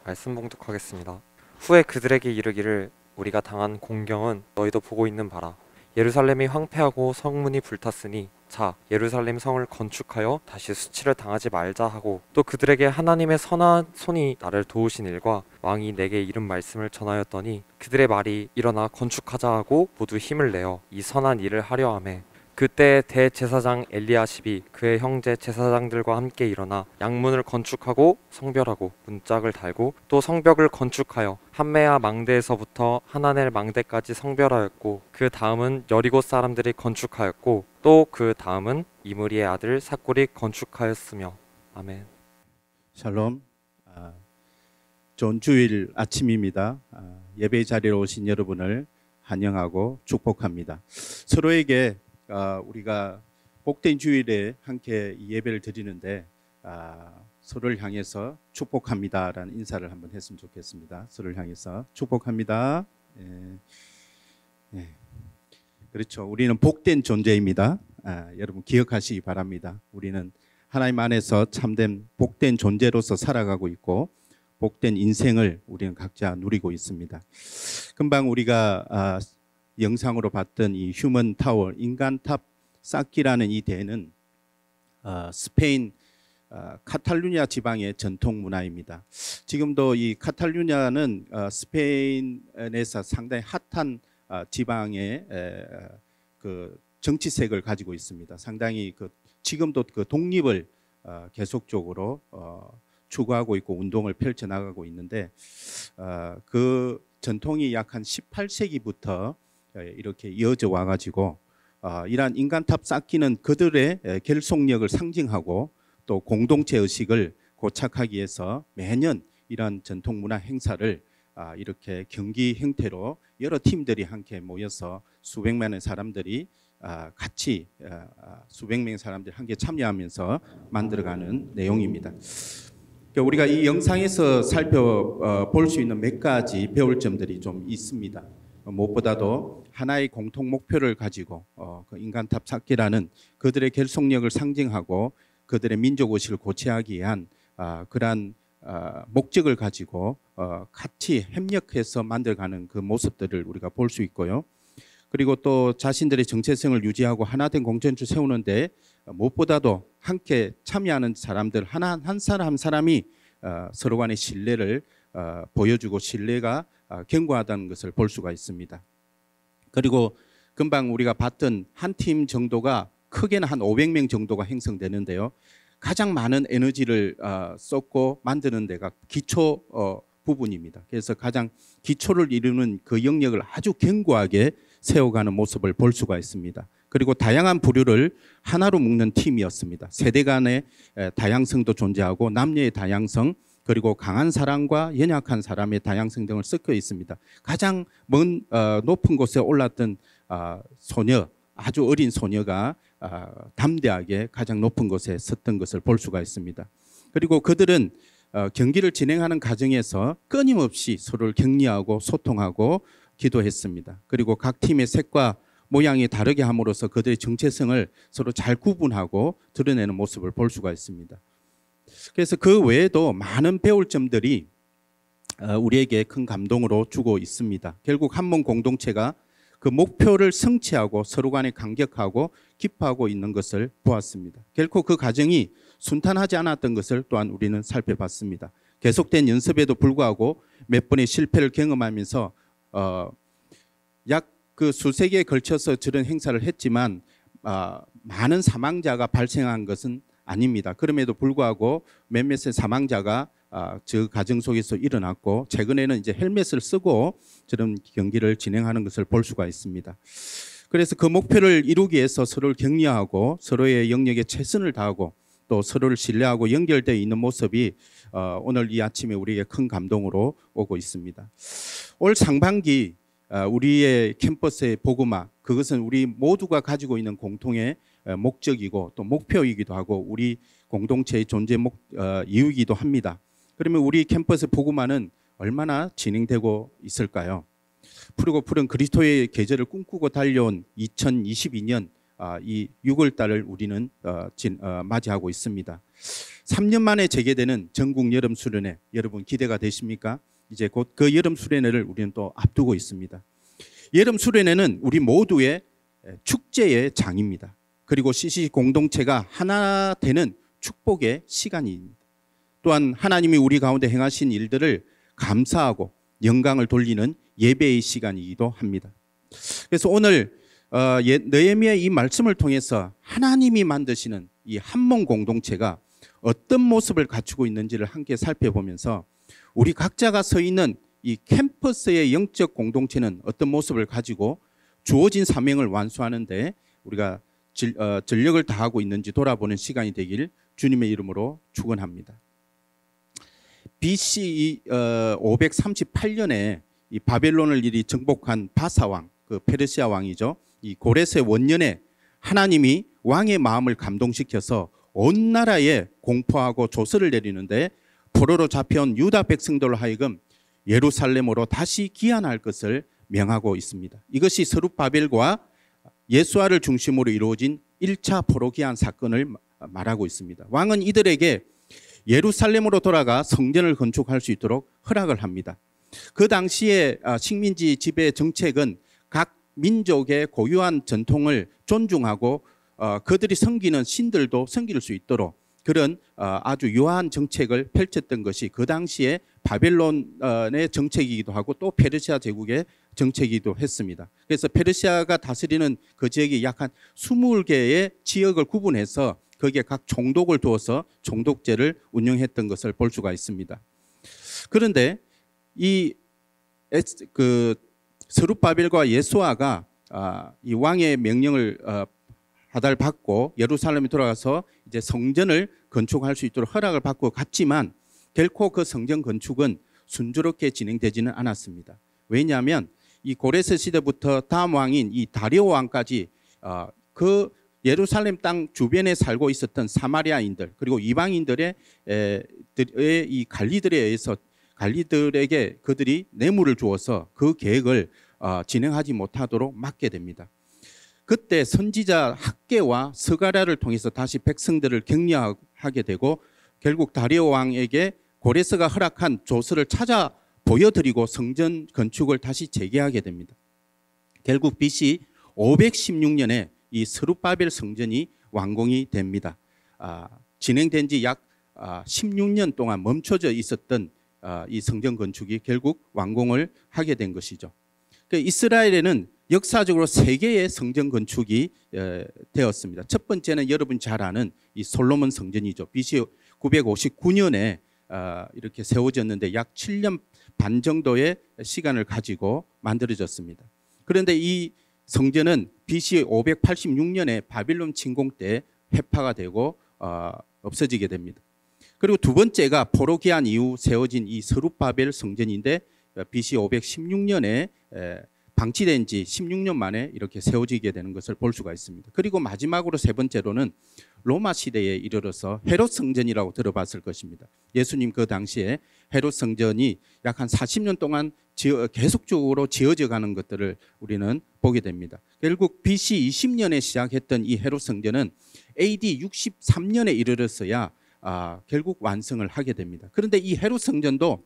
말씀 봉독하겠습니다. 후에 그들에게 이르기를 우리가 당한 공경은 너희도 보고 있는 바라. 예루살렘이 황폐하고 성문이 불탔으니 자 예루살렘 성을 건축하여 다시 수치를 당하지 말자 하고, 또 그들에게 하나님의 선한 손이 나를 도우신 일과 왕이 내게 이른 말씀을 전하였더니 그들의 말이 일어나 건축하자 하고 모두 힘을 내어 이 선한 일을 하려 하매, 그때 대제사장 엘리야십이 그의 형제 제사장들과 함께 일어나 양문을 건축하고 성별하고 문짝을 달고, 또 성벽을 건축하여 함메아 망대에서부터 하나넬 망대까지 성별하였고, 그 다음은 여리고 사람들이 건축하였고, 또 그 다음은 이므리의 아들 삭골이 건축하였으며. 아멘. 샬롬. 좋은 주일 아침입니다. 예배 자리에 오신 여러분을 환영하고 축복합니다. 서로에게 우리가 복된 주일에 함께 예배를 드리는데 서로를 향해서 축복합니다라는 인사를 한번 했으면 좋겠습니다. 서로를 향해서 축복합니다. 그렇죠. 우리는 복된 존재입니다. 여러분 기억하시기 바랍니다. 우리는 하나님 안에서 참된 복된 존재로서 살아가고 있고, 복된 인생을 우리는 각자 누리고 있습니다. 금방 우리가 영상으로 봤던 이 휴먼 타워, 인간탑 쌓기라는 이 대는 스페인 카탈루냐 지방의 전통 문화입니다. 지금도 이 카탈루냐는 스페인에서 상당히 핫한 지방의 그 정치색을 가지고 있습니다. 상당히 지금도 그 독립을 계속적으로 추구하고 있고 운동을 펼쳐 나가고 있는데, 그 전통이 약 한 18세기부터 이렇게 이어져 와가지고 이러한 인간탑 쌓기는 그들의 결속력을 상징하고 또 공동체 의식을 고착하기 위해서 매년 이러한 전통 문화 행사를 이렇게 경기 형태로 여러 팀들이 함께 모여서 수백 명의 사람들이 같이 수백 명의 사람들이 함께 참여하면서 만들어가는 내용입니다. 우리가 이 영상에서 살펴볼 수 있는 몇 가지 배울 점들이 좀 있습니다. 무엇보다도 하나의 공통 목표를 가지고 그 인간탑 쌓기라는 그들의 결속력을 상징하고 그들의 민족의식을 고취하기 위한 그러한 목적을 가지고 같이 협력해서 만들어가는 그 모습들을 우리가 볼 수 있고요. 그리고 또 자신들의 정체성을 유지하고 하나된 공동체를 세우는데 무엇보다도 함께 참여하는 사람들 한 사람 한 사람이 서로 간의 신뢰를 보여주고 신뢰가 견고하다는 것을 볼 수가 있습니다. 그리고 금방 우리가 봤던 한 팀 정도가 크게는 한 500명 정도가 형성되는데요. 가장 많은 에너지를 쏟고 만드는 데가 기초 부분입니다. 그래서 가장 기초를 이루는 그 영역을 아주 견고하게 세워가는 모습을 볼 수가 있습니다. 그리고 다양한 부류를 하나로 묶는 팀이었습니다. 세대 간의 다양성도 존재하고 남녀의 다양성, 그리고 강한 사람과 연약한 사람의 다양성 등을 섞여 있습니다. 가장 높은 곳에 올랐던 소녀, 아주 어린 소녀가 담대하게 가장 높은 곳에 섰던 것을 볼 수가 있습니다. 그리고 그들은 경기를 진행하는 과정에서 끊임없이 서로를 격려하고 소통하고 기도했습니다. 그리고 각 팀의 색과 모양이 다르게 함으로써 그들의 정체성을 서로 잘 구분하고 드러내는 모습을 볼 수가 있습니다. 그래서 그 외에도 많은 배울 점들이 우리에게 큰 감동으로 주고 있습니다. 결국 한 몸 공동체가 그 목표를 성취하고 서로 간에 감격하고 기뻐하고 있는 것을 보았습니다. 결코 그 과정이 순탄하지 않았던 것을 또한 우리는 살펴봤습니다. 계속된 연습에도 불구하고 몇 번의 실패를 경험하면서 약 그 수세 기에 걸쳐서 저런 행사를 했지만 많은 사망자가 발생한 것은 아닙니다. 그럼에도 불구하고 몇몇의 사망자가 저 과정 속에서 일어났고, 최근에는 이제 헬멧을 쓰고 저런 경기를 진행하는 것을 볼 수가 있습니다. 그래서 그 목표를 이루기 위해서 서로를 격려하고 서로의 영역에 최선을 다하고 또 서로를 신뢰하고 연결되어 있는 모습이 오늘 이 아침에 우리에게 큰 감동으로 오고 있습니다. 올 상반기 우리의 캠퍼스의 복음화, 그것은 우리 모두가 가지고 있는 공통의 목적이고 또 목표이기도 하고 우리 공동체의 존재 이유이기도 합니다. 그러면 우리 캠퍼스 복음화는 얼마나 진행되고 있을까요? 푸르고 푸른 그리스도의 계절을 꿈꾸고 달려온 2022년 이 6월 달을 우리는 맞이하고 있습니다. 3년 만에 재개되는 전국 여름 수련회, 여러분 기대가 되십니까? 이제 곧 그 여름 수련회를 우리는 또 앞두고 있습니다. 여름 수련회는 우리 모두의 축제의 장입니다. 그리고 CC 공동체가 하나 되는 축복의 시간입니다. 또한 하나님이 우리 가운데 행하신 일들을 감사하고 영광을 돌리는 예배의 시간이기도 합니다. 그래서 오늘 느헤미야의 이 말씀을 통해서 하나님이 만드시는 이 한몸 공동체가 어떤 모습을 갖추고 있는지를 함께 살펴보면서 우리 각자가 서 있는 이 캠퍼스의 영적 공동체는 어떤 모습을 가지고 주어진 사명을 완수하는데 우리가 전력을 다하고 있는지 돌아보는 시간이 되길 주님의 이름으로 축원합니다. BC 538년에 이 바벨론을 이리 정복한 바사왕, 그 페르시아 왕이죠. 이 고레스 원년에 하나님이 왕의 마음을 감동시켜서 온 나라에 공포하고 조서를 내리는데 포로로 잡혀온 유다 백성들로 하여금 예루살렘으로 다시 귀환할 것을 명하고 있습니다. 이것이 스룹바벨과 예수아를 중심으로 이루어진 1차 포로 귀환 사건을 말하고 있습니다. 왕은 이들에게 예루살렘으로 돌아가 성전을 건축할 수 있도록 허락을 합니다. 그 당시에 식민지 지배 정책은 각 민족의 고유한 전통을 존중하고 그들이 섬기는 신들도 섬길 수 있도록 그런 아주 유한 정책을 펼쳤던 것이 그 당시에 바벨론의 정책이기도 하고 또 페르시아 제국의 정책이기도 했습니다. 그래서 페르시아가 다스리는 그 지역이 약 한 20개의 지역을 구분해서 거기에 각 총독을 두어서 총독제를 운영했던 것을 볼 수가 있습니다. 그런데 이 스룹바벨과 예수아가 이 왕의 명령을 하달받고 예루살렘에 돌아가서 이제 성전을 건축할 수 있도록 허락을 받고 갔지만 결코 그 성전 건축은 순조롭게 진행되지는 않았습니다. 왜냐하면 이 고레스 시대부터 다음 왕인 이 다리오 왕까지 그 예루살렘 땅 주변에 살고 있었던 사마리아인들 그리고 이방인들의 이 관리들에 의해서 관리들에게 그들이 뇌물을 주어서 그 계획을 진행하지 못하도록 막게 됩니다. 그때 선지자 학개와 스가랴를 통해서 다시 백성들을 격려하게 되고 결국 다리오 왕에게 고레스가 허락한 조서를 찾아 보여드리고 성전 건축을 다시 재개하게 됩니다. 결국 BC 516년에 이 스룹바벨 성전이 완공이 됩니다. 진행된 지 약 16년 동안 멈춰져 있었던 이 성전 건축이 결국 완공을 하게 된 것이죠. 그러니까 이스라엘에는 역사적으로 3개의 성전 건축이 되었습니다. 첫 번째는 여러분 잘 아는 이 솔로몬 성전이죠. BC 959년에 이렇게 세워졌는데 약 7년 반 정도의 시간을 가지고 만들어졌습니다. 그런데 이 성전은 BC 586년에 바빌론 침공 때 회파가 되고 없어지게 됩니다. 그리고 두 번째가 포로 귀환 이후 세워진 이 스룹바벨 성전인데 BC 516년에 방치된 지 16년 만에 이렇게 세워지게 되는 것을 볼 수가 있습니다. 그리고 마지막으로 세 번째로는 로마 시대에 이르러서 헤롯 성전이라고 들어봤을 것입니다. 예수님 그 당시에 헤롯 성전이 약 한 40년 동안 계속적으로 지어져 가는 것들을 우리는 보게 됩니다. 결국 BC 20년에 시작했던 이 헤롯 성전은 AD 63년에 이르렀어야 결국 완성을 하게 됩니다. 그런데 이 헤롯 성전도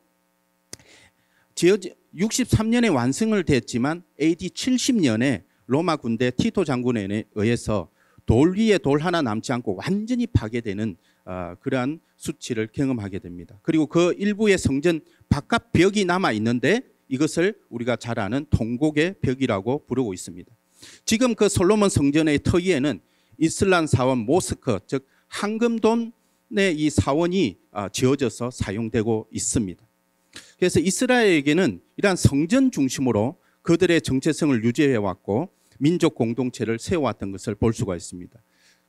63년에 완성을 됐지만 AD 70년에 로마 군대 티토 장군에 의해서 돌 위에 돌 하나 남지 않고 완전히 파괴되는 그러한 수치를 경험하게 됩니다. 그리고 그 일부의 성전 바깥 벽이 남아 있는데 이것을 우리가 잘 아는 통곡의 벽이라고 부르고 있습니다. 지금 그 솔로몬 성전의 터위에는 이슬람 사원 모스크, 즉 황금돈의 이 사원이 지어져서 사용되고 있습니다. 그래서 이스라엘에게는 이러한 성전 중심으로 그들의 정체성을 유지해 왔고 민족 공동체를 세워왔던 것을 볼 수가 있습니다.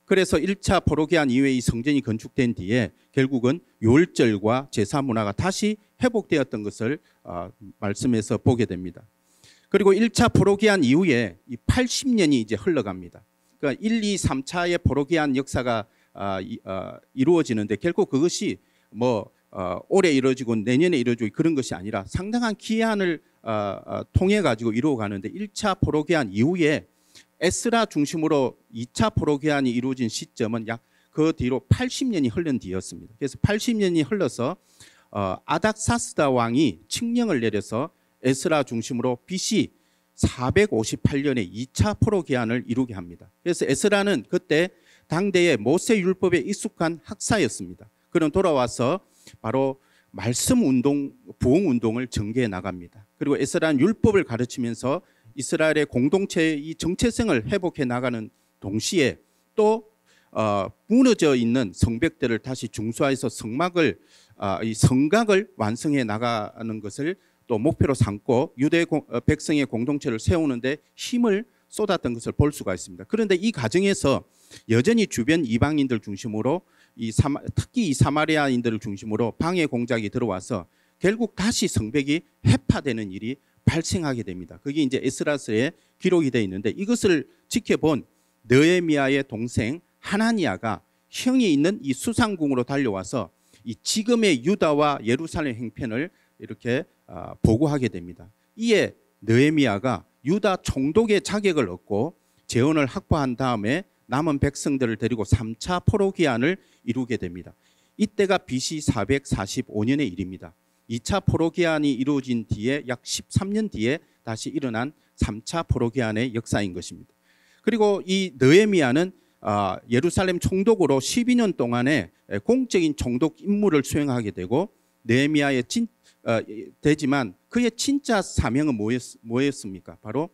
그래서 1차 포로 귀환 이후에 이 성전이 건축된 뒤에 결국은 유월절과 제사 문화가 다시 회복되었던 것을 말씀에서 보게 됩니다. 그리고 1차 포로 귀환 이후에 이 80년이 이제 흘러갑니다. 그러니까 1, 2, 3차의 포로 귀환 역사가 이루어지는데 결국 그것이 올해 이루어지고 내년에 이루어지고 그런 것이 아니라 상당한 기한을 통해 가지고 이루어가는데 1차 포로 귀환 이후에 에스라 중심으로 2차 포로 귀환이 이루어진 시점은 약 그 뒤로 80년이 흘른 뒤였습니다. 그래서 80년이 흘러서 아닥사스다 왕이 칙령을 내려서 에스라 중심으로 BC 458년에 2차 포로 귀환을 이루게 합니다. 그래서 에스라는 그때 당대의 모세 율법에 익숙한 학사였습니다. 그는 돌아와서 바로 말씀 운동, 부흥 운동을 전개해 나갑니다. 그리고 에스라는 율법을 가르치면서 이스라엘의 공동체의 이 정체성을 회복해 나가는 동시에 또 무너져 있는 성벽들을 다시 중수화해서 이 성곽을 완성해 나가는 것을 또 목표로 삼고 유대 백성의 공동체를 세우는데 힘을 쏟았던 것을 볼 수가 있습니다. 그런데 이 과정에서 여전히 주변 이방인들 중심으로 특히 이 사마리아인들을 중심으로 방해 공작이 들어와서 결국 다시 성벽이 해파되는 일이 발생하게 됩니다. 그게 이제 에스라서에 기록이 되어 있는데 이것을 지켜본 느헤미야의 동생 하나니아가 형이 있는 이 수상궁으로 달려와서 이 지금의 유다와 예루살렘 형편을 이렇게 보고하게 됩니다. 이에 느헤미야가 유다 총독의 자격을 얻고 재원을 확보한 다음에 남은 백성들을 데리고 3차 포로 귀환을 이루게 됩니다. 이때가 BC 445년의 일입니다. 2차 포로 귀환이 이루어진 뒤에 약 13년 뒤에 다시 일어난 3차 포로 귀환의 역사인 것입니다. 그리고 이 느헤미야는 예루살렘 총독으로 12년 동안의 공적인 총독 임무를 수행하게 되고 느헤미야의 되지만 그의 진짜 사명은 뭐였습니까? 바로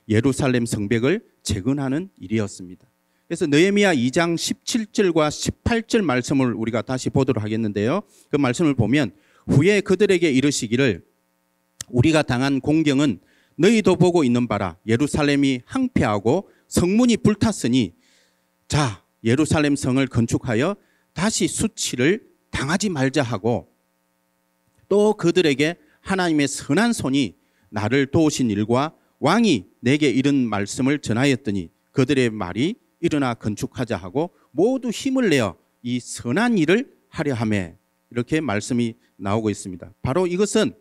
예루살렘 성벽을 재건하는 일이었습니다. 그래서 느헤미야 2장 17절과 18절 말씀을 우리가 다시 보도록 하겠는데요. 그 말씀을 보면 후에 그들에게 이르시기를 우리가 당한 공경은 너희도 보고 있는 바라. 예루살렘이 항폐하고 성문이 불탔으니 자 예루살렘 성을 건축하여 다시 수치를 당하지 말자 하고 또 그들에게 하나님의 선한 손이 나를 도우신 일과 왕이 내게 이른 말씀을 전하였더니 그들의 말이 일어나 건축하자 하고 모두 힘을 내어 이 선한 일을 하려 하매 이렇게 말씀이 나오고 있습니다. 바로 이것은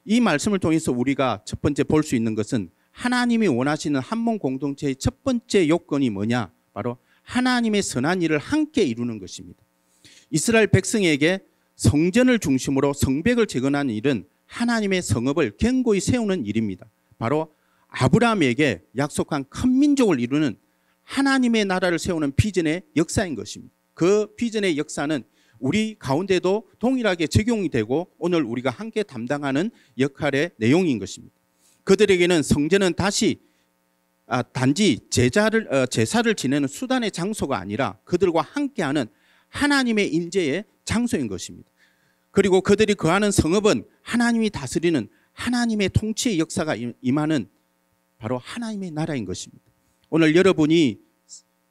이 말씀을 통해서 우리가 첫 번째 볼 수 있는 것은 하나님이 원하시는 한몸 공동체의 첫 번째 요건이 뭐냐? 바로 하나님의 선한 일을 함께 이루는 것입니다. 이스라엘 백성에게 성전을 중심으로 성벽을 재건하는 일은 하나님의 성읍을 견고히 세우는 일입니다. 바로 아브라함에게 약속한 큰 민족을 이루는 하나님의 나라를 세우는 비전의 역사인 것입니다. 그 비전의 역사는 우리 가운데도 동일하게 적용이 되고 오늘 우리가 함께 담당하는 역할의 내용인 것입니다. 그들에게는 성전은 다시 단지 제사를 지내는 수단의 장소가 아니라 그들과 함께하는 하나님의 임재의 장소인 것입니다. 그리고 그들이 거하는 성읍은 하나님이 다스리는 하나님의 통치의 역사가 임하는 바로 하나님의 나라인 것입니다. 오늘 여러분이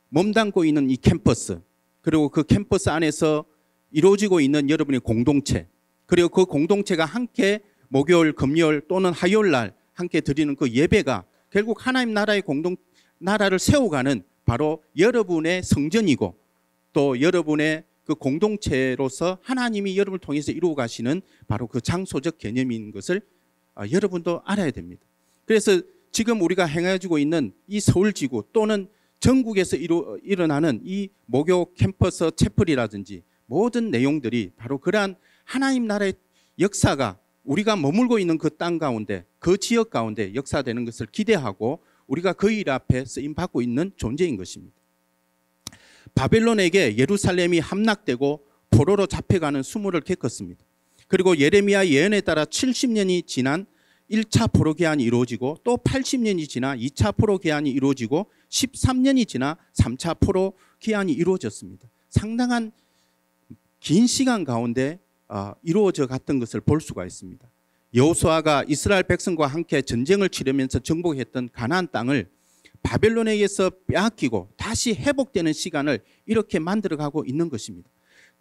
몸담고 있는 이 캠퍼스 그리고 그 캠퍼스 안에서 이루어지고 있는 여러분의 공동체 그리고 그 공동체가 함께 목요일, 금요일 또는 화요일 날 함께 드리는 그 예배가 결국 하나님 나라의 나라를 세워가는 바로 여러분의 성전이고 또 여러분의 그 공동체로서 하나님이 여러분을 통해서 이루어 가시는 바로 그 장소적 개념인 것을 여러분도 알아야 됩니다. 그래서 지금 우리가 행해지고 있는 이 서울지구 또는 전국에서 일어나는 이 목요 캠퍼스 채플이라든지 모든 내용들이 바로 그러한 하나님 나라의 역사가 우리가 머물고 있는 그 땅 가운데 그 지역 가운데 역사되는 것을 기대하고 우리가 그 일 앞에 쓰임받고 있는 존재인 것입니다. 바벨론에게 예루살렘이 함락되고 포로로 잡혀가는 수모를 겪었습니다. 그리고 예레미야 예언에 따라 70년이 지난 1차 포로 귀환이 이루어지고 또 80년이 지나 2차 포로 귀환이 이루어지고 13년이 지나 3차 포로 귀환이 이루어졌습니다. 상당한 긴 시간 가운데 이루어져 갔던 것을 볼 수가 있습니다. 여호수아가 이스라엘 백성과 함께 전쟁을 치르면서 정복했던 가나안 땅을 바벨론에게서 빼앗기고 다시 회복되는 시간을 이렇게 만들어가고 있는 것입니다.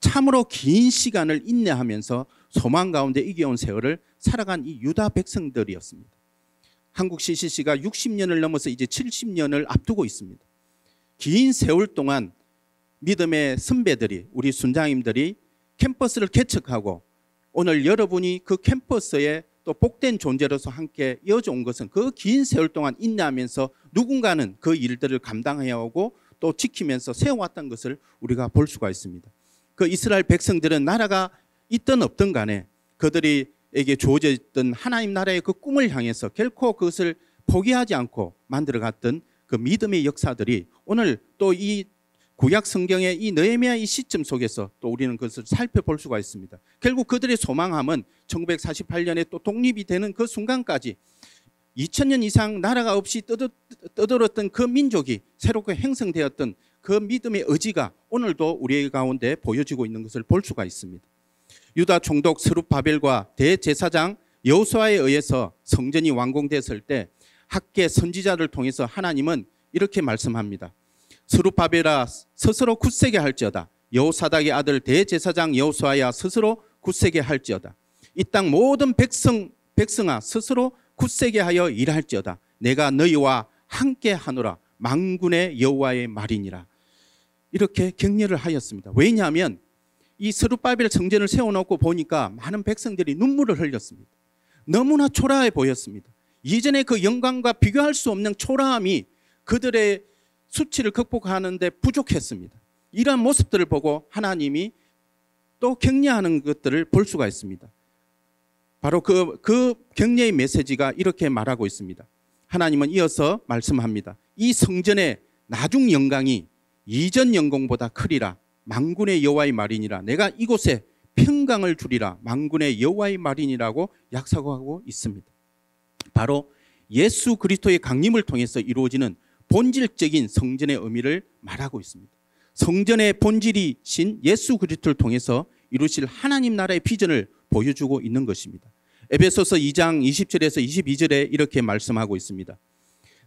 참으로 긴 시간을 인내하면서 소망 가운데 이겨온 세월을 살아간 이 유다 백성들이었습니다. 한국 CCC가 60년을 넘어서 이제 70년을 앞두고 있습니다. 긴 세월 동안 믿음의 선배들이 우리 순장님들이 캠퍼스를 개척하고 오늘 여러분이 그 캠퍼스에 또 또 복된 존재로서 함께 이어져 온 것은 그 긴 세월 동안 인내하면서 누군가는 그 일들을 감당해야 하고 또 지키면서 세워왔던 것을 우리가 볼 수가 있습니다. 그 이스라엘 백성들은 나라가 있든 없든 간에 그들에게 주어져 있던 하나님 나라의 그 꿈을 향해서 결코 그것을 포기하지 않고 만들어갔던 그 믿음의 역사들이 오늘 또 이 구약 성경의 이 느헤미야 이 시점 속에서 또 우리는 그것을 살펴볼 수가 있습니다. 결국 그들의 소망함은 1948년에 또 독립이 되는 그 순간까지 2000년 이상 나라가 없이 떠들었던 그 민족이 새롭게 형성되었던 그 믿음의 의지가 오늘도 우리 가운데 보여지고 있는 것을 볼 수가 있습니다. 유다 총독 스룹바벨과 대제사장 여호수아에 의해서 성전이 완공됐을 때 학계 선지자를 통해서 하나님은 이렇게 말씀합니다. 스룹바벨아 스스로 굳세게 할지어다. 여호사닥의 아들 대제사장 여호수아야 스스로 굳세게 할지어다. 이 땅 모든 백성아 스스로 굳세게 하여 일할지어다. 내가 너희와 함께 하노라. 만군의 여호와의 말이니라. 이렇게 격려를 하였습니다. 왜냐하면 이 스룹바벨 성전을 세워놓고 보니까 많은 백성들이 눈물을 흘렸습니다. 너무나 초라해 보였습니다. 이전에 그 영광과 비교할 수 없는 초라함이 그들의 수치를 극복하는 데 부족했습니다. 이러한 모습들을 보고 하나님이 또 격려하는 것들을 볼 수가 있습니다. 바로 그 격려의 메시지가 이렇게 말하고 있습니다. 하나님은 이어서 말씀합니다. 이 성전의 나중 영광이 이전 영광보다 크리라. 만군의 여호와의 말이니라. 내가 이곳에 평강을 주리라. 만군의 여호와의 말이니라고 약속하고 있습니다. 바로 예수 그리스도의 강림을 통해서 이루어지는 본질적인 성전의 의미를 말하고 있습니다. 성전의 본질이신 예수 그리스도를 통해서 이루실 하나님 나라의 비전을 보여주고 있는 것입니다. 에베소서 2장 20절에서 22절에 이렇게 말씀하고 있습니다.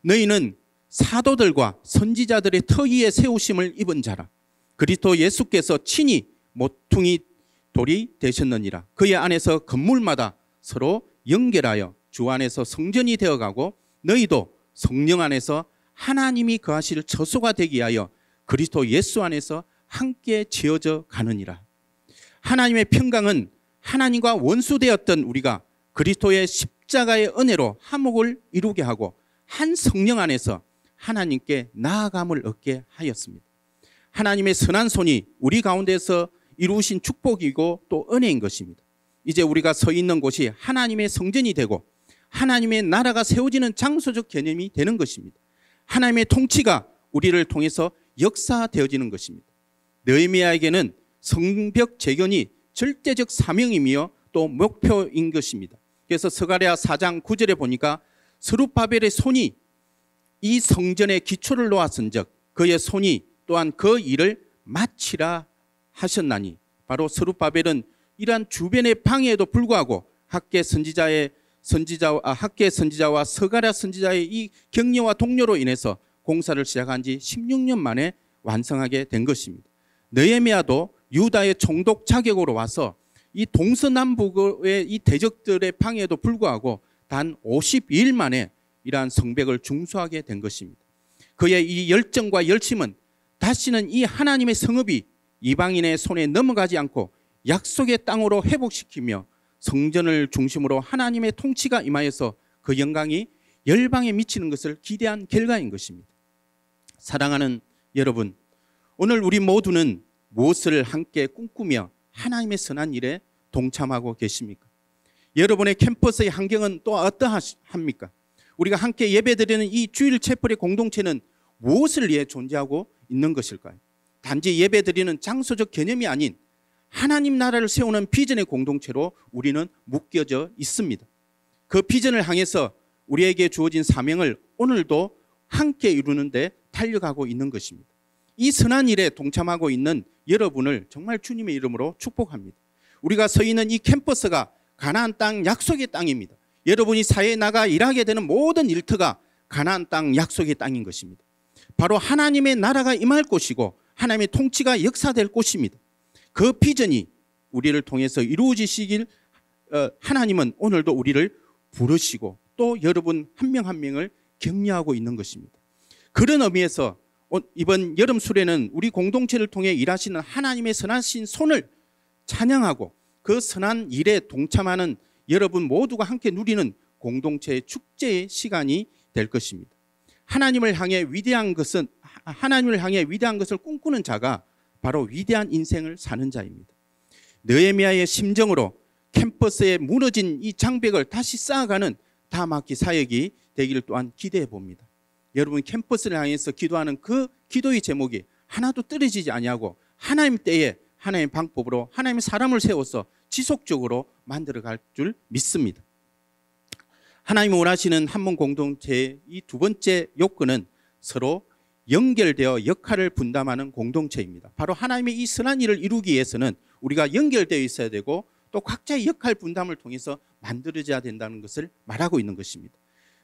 너희는 사도들과 선지자들의 터위에 세우심을 입은 자라. 그리스도 예수께서 친히 모퉁이 돌이 되셨느니라. 그의 안에서 건물마다 서로 연결하여 주 안에서 성전이 되어가고 너희도 성령 안에서 하나님이 거하실 처소가 되기 위하여 그리스도 예수 안에서 함께 지어져 가느니라. 하나님의 평강은 하나님과 원수되었던 우리가 그리스도의 십자가의 은혜로 화목을 이루게 하고 한 성령 안에서 하나님께 나아감을 얻게 하였습니다. 하나님의 선한 손이 우리 가운데서 이루신 축복이고 또 은혜인 것입니다. 이제 우리가 서 있는 곳이 하나님의 성전이 되고 하나님의 나라가 세워지는 장소적 개념이 되는 것입니다. 하나님의 통치가 우리를 통해서 역사되어지는 것입니다. 느헤미야에게는 성벽 재건이 절대적 사명이며 또 목표인 것입니다. 그래서 스가랴 4장 9절에 보니까 스룹바벨의 손이 이 성전의 기초를 놓았은즉 그의 손이 또한 그 일을 마치라 하셨나니. 바로 스룹바벨은 이러한 주변의 방해에도 불구하고 학계 선지자와 스가랴 선지자의 이 격려와 동료로 인해서 공사를 시작한 지 16년 만에 완성하게 된 것입니다. 느헤미야도 유다의 총독 자격으로 와서 이 동서남북의 이 대적들의 방해에도 불구하고 단 52일 만에 이러한 성벽을 중수하게 된 것입니다. 그의 이 열정과 열심은 다시는 이 하나님의 성읍이 이방인의 손에 넘어가지 않고 약속의 땅으로 회복시키며 성전을 중심으로 하나님의 통치가 임하여서 그 영광이 열방에 미치는 것을 기대한 결과인 것입니다. 사랑하는 여러분, 오늘 우리 모두는 무엇을 함께 꿈꾸며 하나님의 선한 일에 동참하고 계십니까? 여러분의 캠퍼스의 환경은 또 어떠합니까? 우리가 함께 예배드리는 이 주일 채플의 공동체는 무엇을 위해 존재하고 있는 것일까요? 단지 예배드리는 장소적 개념이 아닌 하나님 나라를 세우는 비전의 공동체로 우리는 묶여져 있습니다. 그 비전을 향해서 우리에게 주어진 사명을 오늘도 함께 이루는데 달려가고 있는 것입니다. 이 선한 일에 동참하고 있는 여러분을 정말 주님의 이름으로 축복합니다. 우리가 서 있는 이 캠퍼스가 가나안 땅 약속의 땅입니다. 여러분이 사회에 나가 일하게 되는 모든 일터가 가나안 땅 약속의 땅인 것입니다. 바로 하나님의 나라가 임할 곳이고 하나님의 통치가 역사될 곳입니다. 그 비전이 우리를 통해서 이루어지시길 하나님은 오늘도 우리를 부르시고 또 여러분 한 명 한 명을 격려하고 있는 것입니다. 그런 의미에서 이번 여름 수련은 우리 공동체를 통해 일하시는 하나님의 선하신 손을 찬양하고 그 선한 일에 동참하는 여러분 모두가 함께 누리는 공동체의 축제의 시간이 될 것입니다. 하나님을 향해 위대한 것을 꿈꾸는 자가 바로 위대한 인생을 사는 자입니다. 느헤미야의 심정으로 캠퍼스에 무너진 이 장벽을 다시 쌓아가는 다막기 사역이 되기를 또한 기대해 봅니다. 여러분 캠퍼스를 향해서 기도하는 그 기도의 제목이 하나도 떨어지지 아니하고 하나님 때에 하나님의 방법으로 하나님의 사람을 세워서 지속적으로 만들어갈 줄 믿습니다. 하나님이 원하시는 한문 공동체의 이 두 번째 요건은 서로 연결되어 역할을 분담하는 공동체입니다. 바로 하나님의 이 선한 일을 이루기 위해서는 우리가 연결되어 있어야 되고 또 각자의 역할 분담을 통해서 만들어져야 된다는 것을 말하고 있는 것입니다.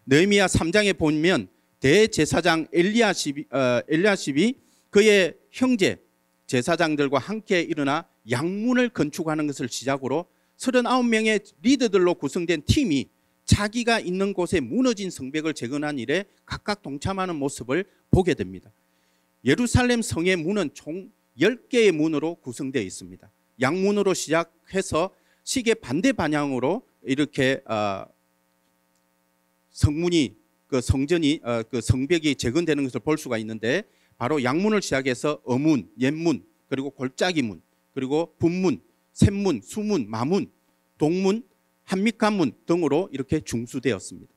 느헤미야 3장에 보면 대제사장 엘리야십이 그의 형제 제사장들과 함께 일어나 양문을 건축하는 것을 시작으로 39명의 리더들로 구성된 팀이 자기가 있는 곳에 무너진 성벽을 재건한 일에 각각 동참하는 모습을 보게 됩니다. 예루살렘 성의 문은 총 10개의 문으로 구성되어 있습니다. 양문으로 시작해서 시계 반대 방향으로 이렇게 성문이 그 성벽이 재건되는 것을 볼 수가 있는데 바로 양문을 시작해서 어문, 옛문, 그리고 골짜기문, 그리고 분문, 샘문, 수문, 마문, 동문, 한미간문 등으로 이렇게 중수되었습니다.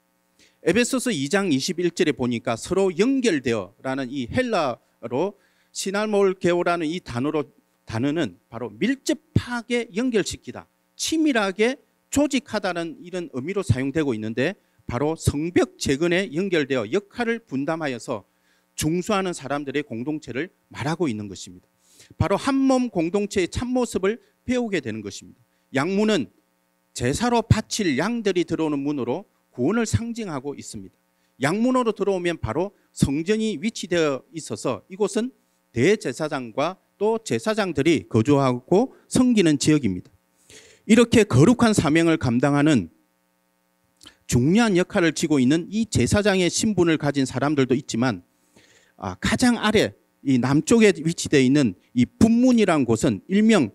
에베소서 2장 21절에 보니까 서로 연결되어라는 이 헬라어로 시날몰게오라는 이 단어는 바로 밀접하게 연결시키다, 치밀하게 조직하다는 이런 의미로 사용되고 있는데 바로 성벽 재건에 연결되어 역할을 분담하여서 중수하는 사람들의 공동체를 말하고 있는 것입니다. 바로 한몸 공동체의 참모습을 배우게 되는 것입니다. 양문은 제사로 바칠 양들이 들어오는 문으로 구원을 상징하고 있습니다. 양문으로 들어오면 바로 성전이 위치되어 있어서 이곳은 대제사장과 또 제사장들이 거주하고 섬기는 지역입니다. 이렇게 거룩한 사명을 감당하는 중요한 역할을 지고 있는 이 제사장의 신분을 가진 사람들도 있지만 가장 아래 이 남쪽에 위치되어 있는 이 분문이라는 곳은 일명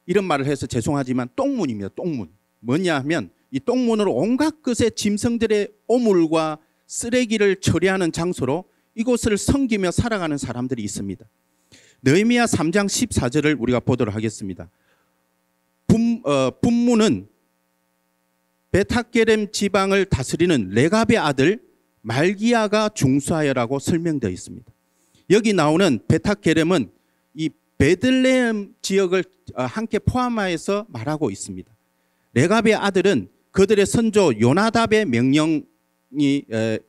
이런 말을 해서 죄송하지만 똥문입니다. 똥문. 뭐냐 하면 이 똥문으로 온갖 것의 짐승들의 오물과 쓰레기를 처리하는 장소로 이곳을 섬기며 살아가는 사람들이 있습니다. 느헤미야 3장 14절을 우리가 보도록 하겠습니다. 분문은 베타게렘 지방을 다스리는 레갑의 아들 말기야가 중수하여라고 설명되어 있습니다. 여기 나오는 베타게렘은 이 베들레헴 지역을 함께 포함하여서 말하고 있습니다. 레갑의 아들은 그들의 선조 요나답의 명령이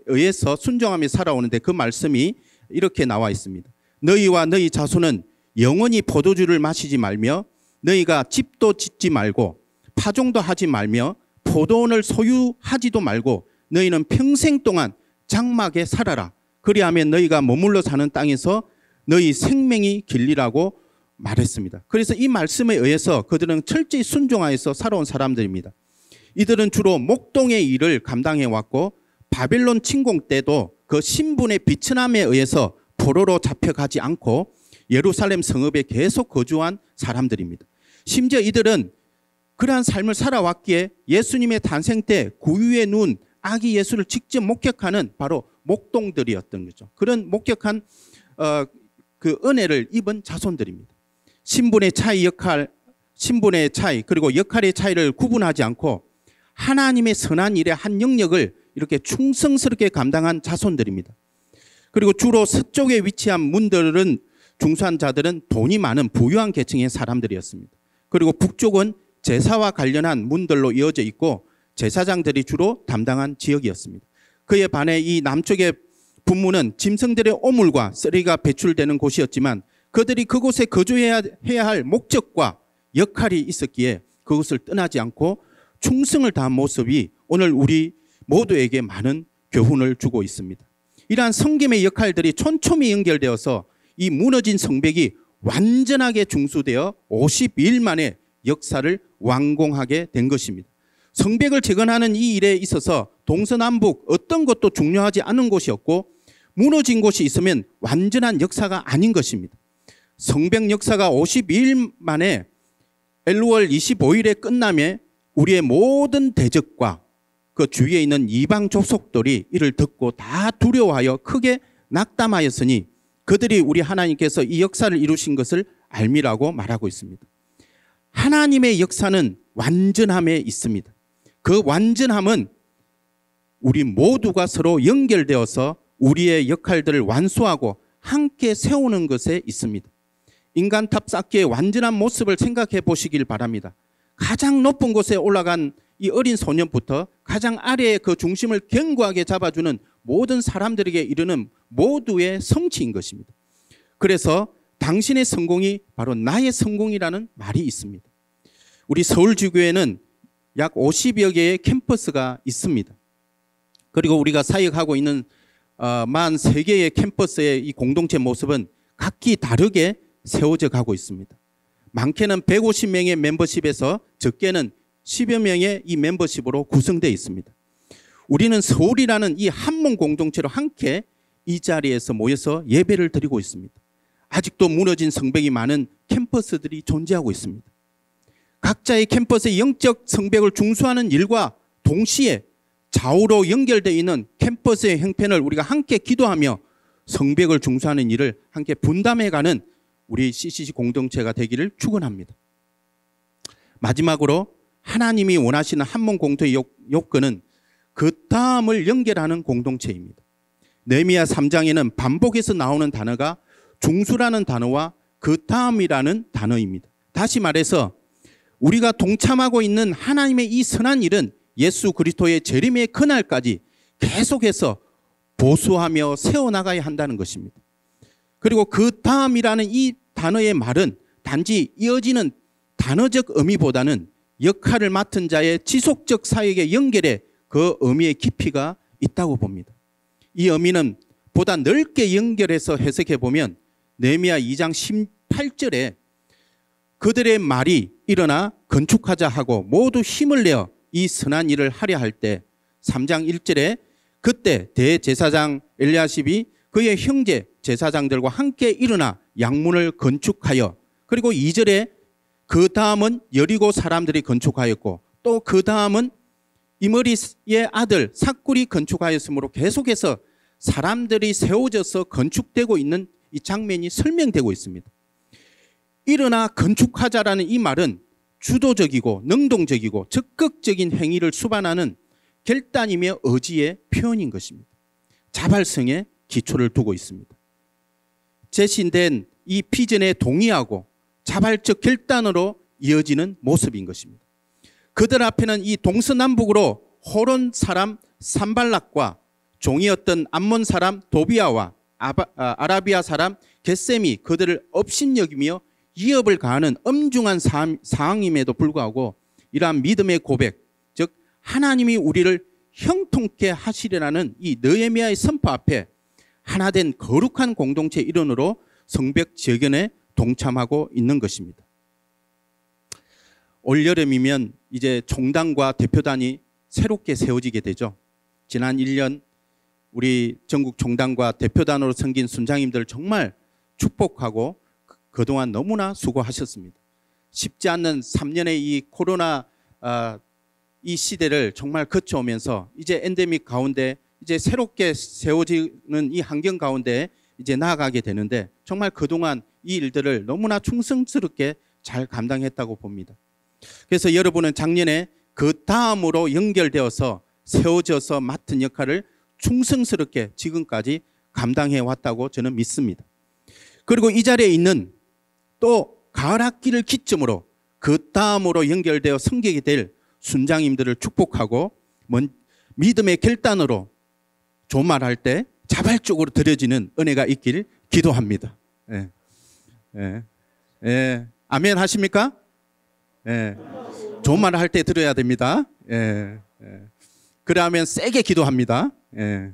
의해서 순종하며 살아오는데 그 말씀이 이렇게 나와 있습니다. 너희와 너희 자손은 영원히 포도주를 마시지 말며 너희가 집도 짓지 말고 파종도 하지 말며 포도원을 소유하지도 말고 너희는 평생 동안 장막에 살아라. 그리하면 너희가 머물러 사는 땅에서 너희 생명이 길리라고 말했습니다. 그래서 이 말씀에 의해서 그들은 철저히 순종하여서 살아온 사람들입니다. 이들은 주로 목동의 일을 감당해 왔고 바벨론 침공 때도 그 신분의 비천함에 의해서 포로로 잡혀가지 않고 예루살렘 성읍에 계속 거주한 사람들입니다. 심지어 이들은 그러한 삶을 살아왔기에 예수님의 탄생 때 구유에 누운 아기 예수를 직접 목격하는 바로 목동들이었던 거죠. 그런 목격한 그 은혜를 입은 자손들입니다. 신분의 차이 그리고 역할의 차이를 구분하지 않고 하나님의 선한 일의 한 영역을 이렇게 충성스럽게 감당한 자손들입니다. 그리고 주로 서쪽에 위치한 문들은 중수한 자들은 돈이 많은 부유한 계층의 사람들이었습니다. 그리고 북쪽은 제사와 관련한 문들로 이어져 있고 제사장들이 주로 담당한 지역이었습니다. 그에 반해 이 남쪽의 분문은 짐승들의 오물과 쓰레기가 배출되는 곳이었지만 그들이 그곳에 거주해야 할 목적과 역할이 있었기에 그것을 떠나지 않고 충성을 다한 모습이 오늘 우리 모두에게 많은 교훈을 주고 있습니다. 이러한 섬김의 역할들이 촘촘히 연결되어서 이 무너진 성벽이 완전하게 중수되어 52일 만에 역사를 완공하게 된 것입니다. 성벽을 재건하는 이 일에 있어서 동서남북 어떤 것도 중요하지 않은 곳이었고 무너진 곳이 있으면 완전한 역사가 아닌 것입니다. 성벽 역사가 52일 만에 엘루월 25일에 끝나면 우리의 모든 대적과 그 주위에 있는 이방 족속들이 이를 듣고 다 두려워하여 크게 낙담하였으니 그들이 우리 하나님께서 이 역사를 이루신 것을 알미라고 말하고 있습니다. 하나님의 역사는 완전함에 있습니다. 그 완전함은 우리 모두가 서로 연결되어서 우리의 역할들을 완수하고 함께 세우는 것에 있습니다. 인간 탑쌓기의 완전한 모습을 생각해 보시길 바랍니다. 가장 높은 곳에 올라간 이 어린 소년부터 가장 아래의 그 중심을 견고하게 잡아주는 모든 사람들에게 이르는 모두의 성취인 것입니다. 그래서 당신의 성공이 바로 나의 성공이라는 말이 있습니다. 우리 서울지교회는 약 50여 개의 캠퍼스가 있습니다. 그리고 우리가 사역하고 있는 43개의 캠퍼스의 이 공동체 모습은 각기 다르게 세워져 가고 있습니다. 많게는 150명의 멤버십에서 적게는 10여 명의 이 멤버십으로 구성되어 있습니다. 우리는 서울이라는 이 한몸 공동체로 함께 이 자리에서 모여서 예배를 드리고 있습니다. 아직도 무너진 성벽이 많은 캠퍼스들이 존재하고 있습니다. 각자의 캠퍼스의 영적 성벽을 중수하는 일과 동시에 좌우로 연결되어 있는 캠퍼스의 형편을 우리가 함께 기도하며 성벽을 중수하는 일을 함께 분담해가는 우리 CCC 공동체가 되기를 축원합니다. 마지막으로 하나님이 원하시는 한몸 공동체의 요건은 그 다음을 연결하는 공동체입니다. 느헤미야 3장에는 반복해서 나오는 단어가 중수라는 단어와 그 다음이라는 단어입니다. 다시 말해서 우리가 동참하고 있는 하나님의 이 선한 일은 예수 그리스도의 재림의 그날까지 계속해서 보수하며 세워나가야 한다는 것입니다. 그리고 그 다음이라는 이 단어의 말은 단지 이어지는 단어적 의미보다는 역할을 맡은 자의 지속적 사역의 연결에 그 의미의 깊이가 있다고 봅니다. 이 의미는 보다 넓게 연결해서 해석해 보면 느헤미야 2장 18절에 그들의 말이 일어나 건축하자 하고 모두 힘을 내어 이 선한 일을 하려 할 때 3장 1절에 그때 대제사장 엘리야십이 그의 형제 제사장들과 함께 일어나 양문을 건축하여 그리고 2절에 그 다음은 여리고 사람들이 건축하였고 또 그 다음은 이므리의 아들 삭굴이 건축하였으므로 계속해서 사람들이 세워져서 건축되고 있는 이 장면이 설명되고 있습니다. 일어나 건축하자라는 이 말은 주도적이고 능동적이고 적극적인 행위를 수반하는 결단이며 의지의 표현인 것입니다. 자발성에 기초를 두고 있습니다. 제시된 이 비전에 동의하고 자발적 결단으로 이어지는 모습인 것입니다. 그들 앞에는 이 동서남북으로 호론 사람 산발락과 종이었던 암몬 사람 도비아와 아라비아 사람 겟셈이 그들을 업신여기며 위협을 가하는 엄중한 상황임에도 불구하고 이러한 믿음의 고백, 즉 하나님이 우리를 형통케 하시리라는 이 느헤미야의 선포 앞에 하나된 거룩한 공동체 일원으로 성벽 재건에 동참하고 있는 것입니다. 올여름이면 이제 총단과 대표단이 새롭게 세워지게 되죠. 지난 1년 우리 전국 총단과 대표단으로 섬긴 순장님들 정말 축복하고 그동안 너무나 수고하셨습니다. 쉽지 않는 3년의 이 코로나 이 시대를 정말 거쳐오면서 이제 엔데믹 가운데 이제 새롭게 세워지는 이 환경 가운데 이제 나아가게 되는데 정말 그동안 이 일들을 너무나 충성스럽게 잘 감당했다고 봅니다. 그래서 여러분은 작년에 그 다음으로 연결되어서 세워져서 맡은 역할을 충성스럽게 지금까지 감당해 왔다고 저는 믿습니다. 그리고 이 자리에 있는 또 가을 학기를 기점으로 그 다음으로 연결되어 섬기게 될 순장님들을 축복하고 믿음의 결단으로 조말할 때 자발적으로 드려지는 은혜가 있길 기도합니다. 예. 예. 예. 아멘 하십니까? 예. 조말할 때 들어야 됩니다. 예. 예. 그러면 세게 기도합니다. 예.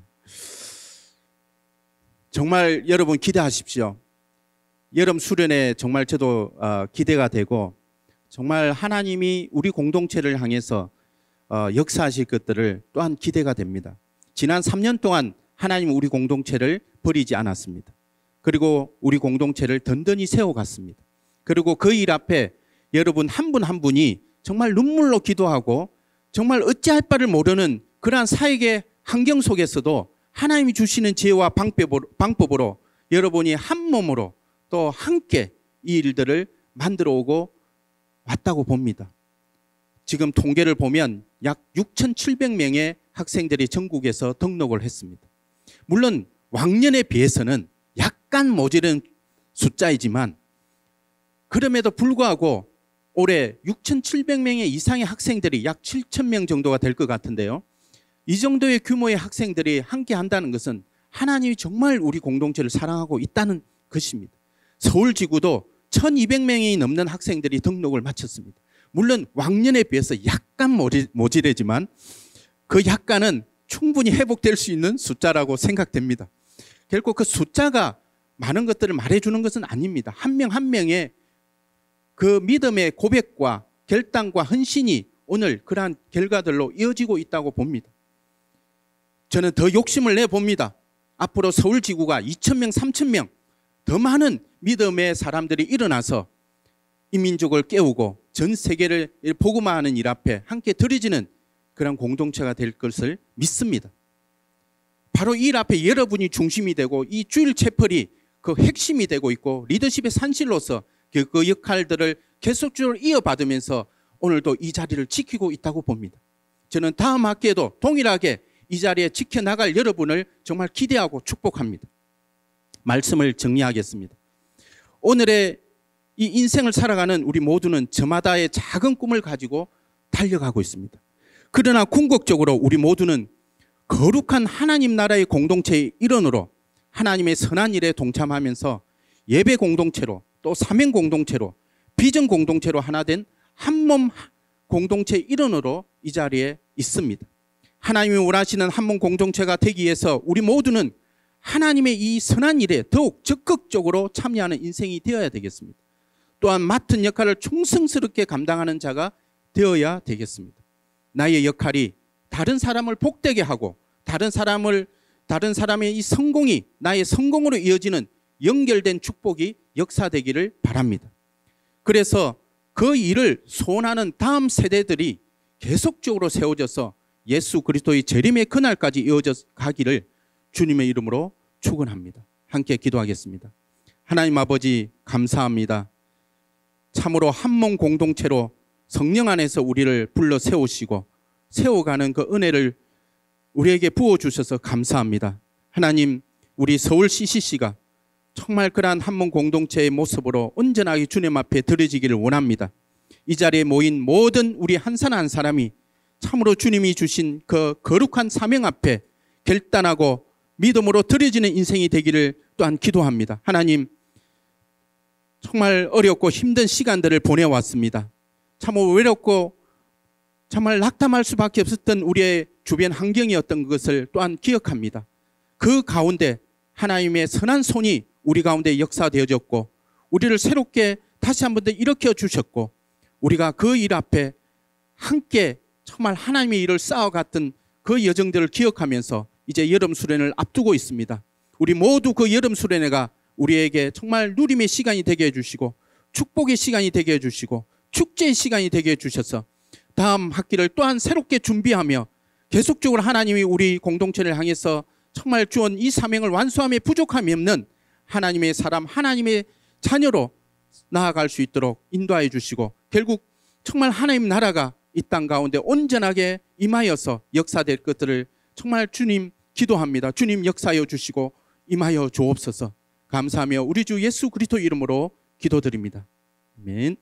정말 여러분 기대하십시오. 여름 수련회 정말 저도 기대가 되고 정말 하나님이 우리 공동체를 향해서 역사하실 것들을 또한 기대가 됩니다. 지난 3년 동안 하나님은 우리 공동체를 버리지 않았습니다. 그리고 우리 공동체를 든든히 세워갔습니다. 그리고 그 일 앞에 여러분 한 분 한 분이 정말 눈물로 기도하고 정말 어찌할 바를 모르는 그러한 사역의 환경 속에서도 하나님이 주시는 지혜와 방법으로 여러분이 한 몸으로 또 함께 이 일들을 만들어 오고 왔다고 봅니다. 지금 통계를 보면 약 6,700명의 학생들이 전국에서 등록을 했습니다. 물론 왕년에 비해서는 약간 모자른 숫자이지만 그럼에도 불구하고 올해 6,700명의 이상의 학생들이 약 7,000명 정도가 될 것 같은데요. 이 정도의 규모의 학생들이 함께 한다는 것은 하나님이 정말 우리 공동체를 사랑하고 있다는 것입니다. 서울지구도 1,200명이 넘는 학생들이 등록을 마쳤습니다. 물론 왕년에 비해서 약간 모자르지만 그 약간은 충분히 회복될 수 있는 숫자라고 생각됩니다. 결국 그 숫자가 많은 것들을 말해주는 것은 아닙니다. 한 명 한 명의 그 믿음의 고백과 결단과 헌신이 오늘 그러한 결과들로 이어지고 있다고 봅니다. 저는 더 욕심을 내봅니다. 앞으로 서울지구가 2,000명, 3,000명 더 많은 믿음의 사람들이 일어나서 이 민족을 깨우고 전 세계를 복음화하는 일 앞에 함께 드려지는 그런 공동체가 될 것을 믿습니다. 바로 이 일 앞에 여러분이 중심이 되고 이 주일 채플이 그 핵심이 되고 있고 리더십의 산실로서 그 역할들을 계속적으로 이어받으면서 오늘도 이 자리를 지키고 있다고 봅니다. 저는 다음 학기에도 동일하게 이 자리에 지켜나갈 여러분을 정말 기대하고 축복합니다. 말씀을 정리하겠습니다. 오늘의 이 인생을 살아가는 우리 모두는 저마다의 작은 꿈을 가지고 달려가고 있습니다. 그러나 궁극적으로 우리 모두는 거룩한 하나님 나라의 공동체의 일원으로 하나님의 선한 일에 동참하면서 예배 공동체로 또 사명 공동체로 비전 공동체로 하나 된 한 몸 공동체의 일원으로 이 자리에 있습니다. 하나님이 원하시는 한 몸 공동체가 되기 위해서 우리 모두는 하나님의 이 선한 일에 더욱 적극적으로 참여하는 인생이 되어야 되겠습니다. 또한 맡은 역할을 충성스럽게 감당하는 자가 되어야 되겠습니다. 나의 역할이 다른 사람을 복되게 하고 다른 사람의 이 성공이 나의 성공으로 이어지는 연결된 축복이 역사되기를 바랍니다. 그래서 그 일을 소원하는 다음 세대들이 계속적으로 세워져서 예수 그리스도의 재림의 그날까지 이어져 가기를 주님의 이름으로 축원합니다. 함께 기도하겠습니다. 하나님 아버지 감사합니다. 참으로 한 몸 공동체로 성령 안에서 우리를 불러 세우시고 세워가는 그 은혜를 우리에게 부어주셔서 감사합니다. 하나님, 우리 서울 CCC가 정말 그러한 한 몸 공동체의 모습으로 온전하게 주님 앞에 드려지기를 원합니다. 이 자리에 모인 모든 우리 한 사람 한 사람이 참으로 주님이 주신 그 거룩한 사명 앞에 결단하고 믿음으로 드려지는 인생이 되기를 또한 기도합니다. 하나님, 정말 어렵고 힘든 시간들을 보내왔습니다. 참으로 외롭고 정말 낙담할 수밖에 없었던 우리의 주변 환경이었던 것을 또한 기억합니다. 그 가운데 하나님의 선한 손이 우리 가운데 역사되어졌고 우리를 새롭게 다시 한 번 더 일으켜 주셨고 우리가 그 일 앞에 함께 정말 하나님의 일을 쌓아갔던 그 여정들을 기억하면서 이제 여름 수련을 앞두고 있습니다. 우리 모두 그 여름 수련회가 우리에게 정말 누림의 시간이 되게 해주시고 축복의 시간이 되게 해주시고 축제의 시간이 되게 해주셔서 다음 학기를 또한 새롭게 준비하며 계속적으로 하나님이 우리 공동체를 향해서 정말 주온 이 사명을 완수함에 부족함이 없는 하나님의 사람, 하나님의 자녀로 나아갈 수 있도록 인도하여 주시고 결국 정말 하나님 나라가 이 땅 가운데 온전하게 임하여서 역사될 것들을 정말 주님 기도합니다. 주님 역사하여 주시고 임하여 주옵소서. 감사하며 우리 주 예수 그리스도 이름으로 기도드립니다. 아멘.